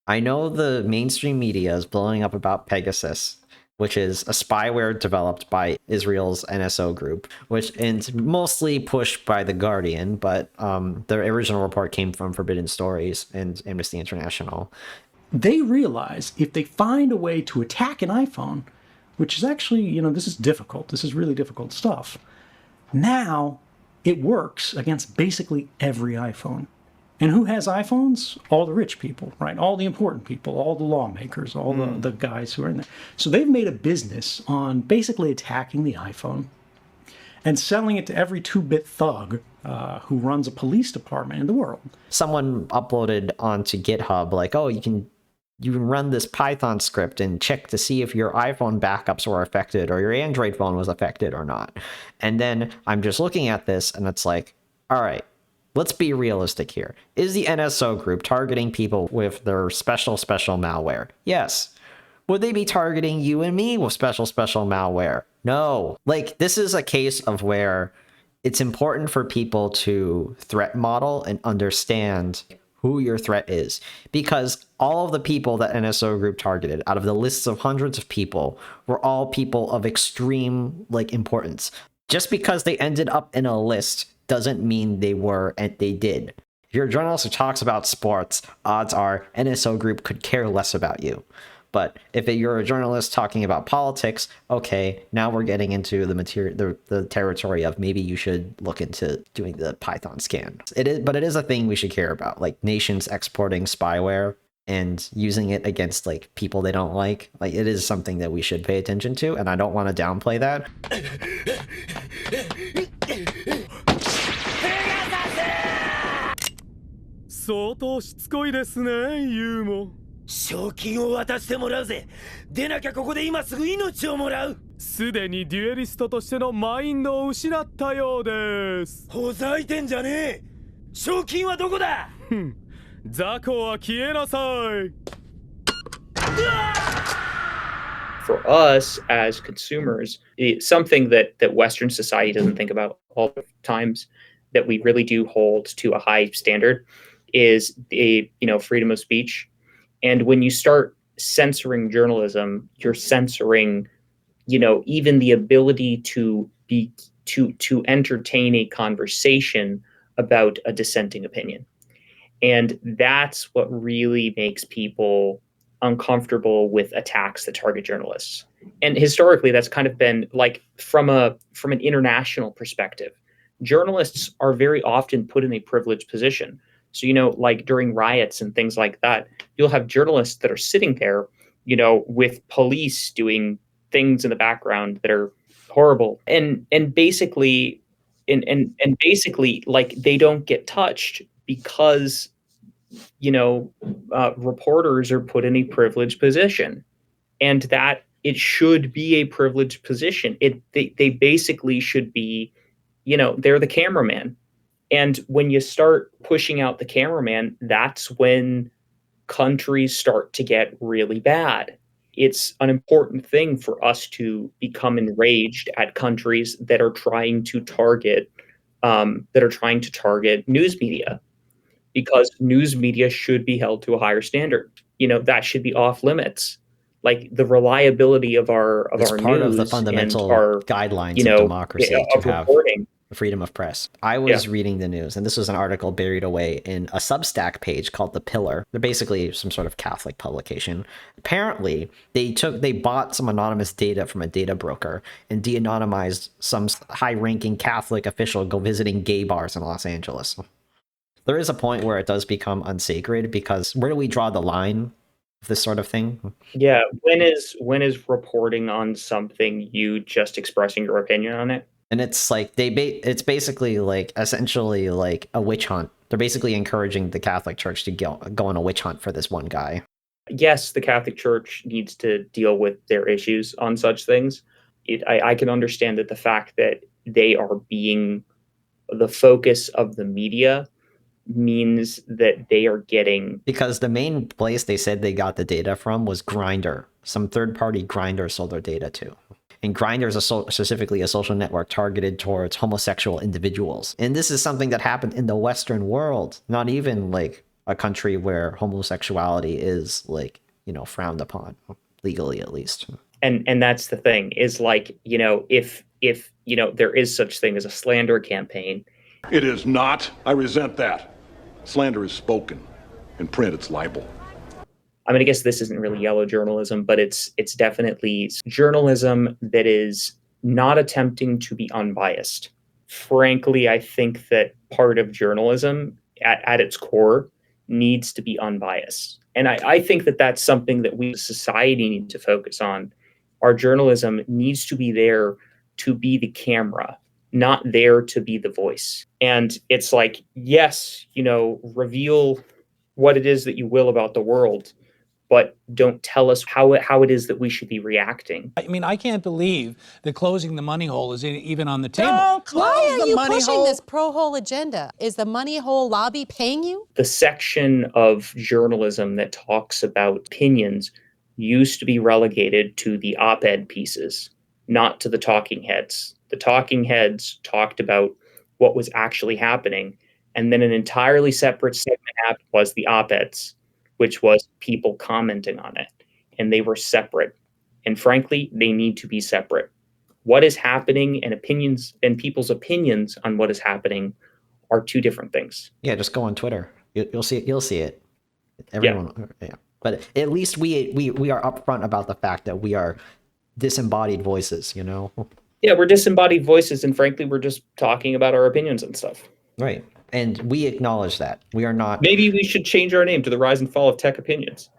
I know the mainstream media is blowing up about Pegasus, which is a spyware developed by Israel's NSO group, which is mostly pushed by The Guardian, but the original report came from Forbidden Stories and Amnesty International. They realize if they find a way to attack an iPhone, which is actually, this is difficult. This is really difficult stuff. Now it works against basically every iPhone. And who has iPhones? All the rich people, right? All the important people, all the lawmakers, all the guys who are in there. So they've made a business on basically attacking the iPhone and selling it to every 2-bit thug who runs a police department in the world. Someone uploaded onto GitHub like, oh, you can run this Python script and check to see if your iPhone backups were affected or your Android phone was affected or not. And then I'm just looking at this and it's like, all right, let's be realistic here. Is the NSO group targeting people with their special malware? Yes. Would they be targeting you and me with special malware? No. Like, this is a case of where it's important for people to threat model and understand who your threat is, because all of the people that NSO group targeted out of the lists of hundreds of people were all people of extreme importance. Just because they ended up in a list doesn't mean they were, and they did. If you're a journalist who talks about sports, odds are NSO group could care less about you. But if you're a journalist talking about politics, okay, now we're getting into the territory of maybe you should look into doing the Python scan. But it is a thing we should care about, like nations exporting spyware and using it against people they don't like. It is something that we should pay attention to, and I don't want to downplay that. 相当しつこいですね、ユーモ。賞金を渡してもらうぜ。出なきゃここで今すぐ命をもらう。すでにデュエリストとしてのマインドを失ったようです。ほざいてんじゃねえ。賞金はどこだ。雑魚は消えなさい。For us as consumers, it's something that Western society doesn't think about all the times, that we really do hold to a high standard, is freedom of speech. And when you start censoring journalism, you're censoring, even the ability to entertain a conversation about a dissenting opinion. And that's what really makes people uncomfortable with attacks that target journalists. And historically, that's kind of been from an international perspective. Journalists are very often put in a privileged position. So, during riots and things like that, you'll have journalists that are sitting there, with police doing things in the background that are horrible. And basically, they don't get touched because, reporters are put in a privileged position, and that it should be a privileged position. They basically should be, they're the cameraman. And when you start pushing out the cameraman, that's when countries start to get really bad. It's an important thing for us to become enraged at countries that are trying to target news media, because news media should be held to a higher standard. That should be off limits. The reliability of our news part of the fundamental guidelines of democracy to have reporting. Freedom of press. I was reading the news, and this was an article buried away in a Substack page called The Pillar. They're basically some sort of Catholic publication. Apparently, they bought some anonymous data from a data broker and de-anonymized some high-ranking Catholic official visiting gay bars in Los Angeles. There is a point where it does become unsacred, because where do we draw the line of this sort of thing? Yeah, when is reporting on something you just expressing your opinion on it? And it's it's basically essentially a witch hunt. They're basically encouraging the Catholic Church to go on a witch hunt for this one guy. Yes, the Catholic Church needs to deal with their issues on such things. I can understand that the fact that they are being the focus of the media means that they are getting... Because the main place they said they got the data from was Grindr. Some third-party Grindr sold their data to. And Grindr is specifically a social network targeted towards homosexual individuals. And this is something that happened in the Western world, not even a country where homosexuality is like, you know, frowned upon, legally at least. And that's the thing, is like, you know, if you know, there is such thing as a slander campaign. It is not. I resent that. Slander is spoken. In print, it's libel. I mean, I guess this isn't really yellow journalism, but it's definitely journalism that is not attempting to be unbiased. Frankly, I think that part of journalism at its core needs to be unbiased. And I think that that's something that we as a society need to focus on. Our journalism needs to be there to be the camera, not there to be the voice. And it's like, yes, you know, reveal what it is that you will about the world, but don't tell us how it is that we should be reacting. I mean, I can't believe that closing the money hole is even on the table. Why are you pushing this pro-hole agenda? Is the money hole lobby paying you? The section of journalism that talks about opinions used to be relegated to the op-ed pieces, not to the talking heads. The talking heads talked about what was actually happening, and then an entirely separate segment was the op-eds, which was people commenting on it, and they were separate. And frankly, they need to be separate. What is happening and opinions and people's opinions on what is happening are two different things. Yeah, just go on Twitter. You'll see it. Everyone, yeah. But at least we are upfront about the fact that we are disembodied voices, you know? Yeah, we're disembodied voices, and frankly, we're just talking about our opinions and stuff. Right. And we acknowledge that. We are not... Maybe we should change our name to the Rise and Fall of Tech Opinions.